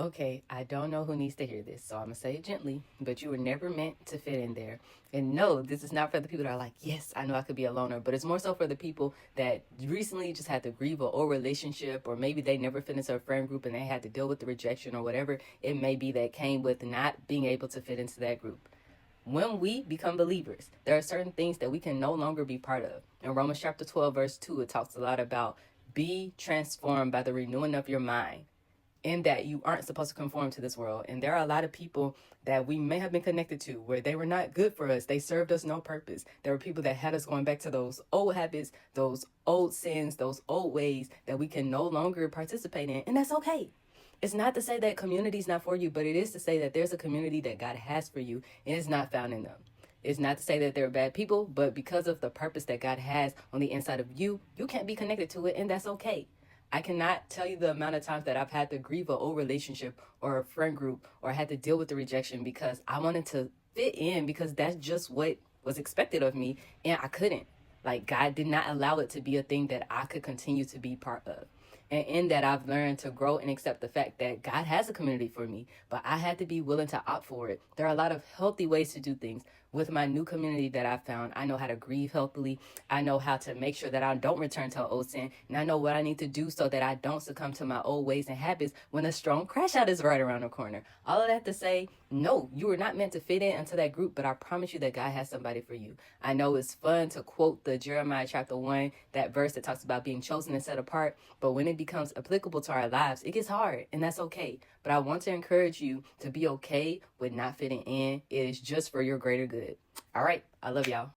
Okay, I don't know who needs to hear this, so I'm gonna say it gently, but you were never meant to fit in there. And no, this is not for the people that are like, yes, I know I could be a loner, but it's more so for the people that recently just had to grieve an old relationship, or maybe they never fit into a friend group and they had to deal with the rejection or whatever it may be that came with not being able to fit into that group. When we become believers, there are certain things that we can no longer be part of. In Romans chapter 12, verse 2, it talks a lot about be transformed by the renewing of your mind, in that you aren't supposed to conform to this world. And there are a lot of people that we may have been connected to where they were not good for us. They served us no purpose. There were people that had us going back to those old habits, those old sins, those old ways that we can no longer participate in. And that's okay. It's not to say that community is not for you, but it is to say that there's a community that God has for you and it's not found in them. It's not to say that they're bad people, but because of the purpose that God has on the inside of you, you can't be connected to it, and that's okay. I cannot tell you the amount of times that I've had to grieve an old relationship or a friend group or had to deal with the rejection because I wanted to fit in because that's just what was expected of me, and I couldn't. Like, God did not allow it to be a thing that I could continue to be part of. And in that, I've learned to grow and accept the fact that God has a community for me, but I had to be willing to opt for it. There are a lot of healthy ways to do things. With my new community that I've found, I know how to grieve healthily. I know how to make sure that I don't return to old sin. And I know what I need to do so that I don't succumb to my old ways and habits when a strong crash out is right around the corner. All of that to say, no, you were not meant to fit in into that group, but I promise you that God has somebody for you. I know it's fun to quote the Jeremiah chapter 1, that verse that talks about being chosen and set apart, but when it becomes applicable to our lives, it gets hard, and that's okay. But I want to encourage you to be okay with not fitting in. It is just for your greater good. All right, I love y'all.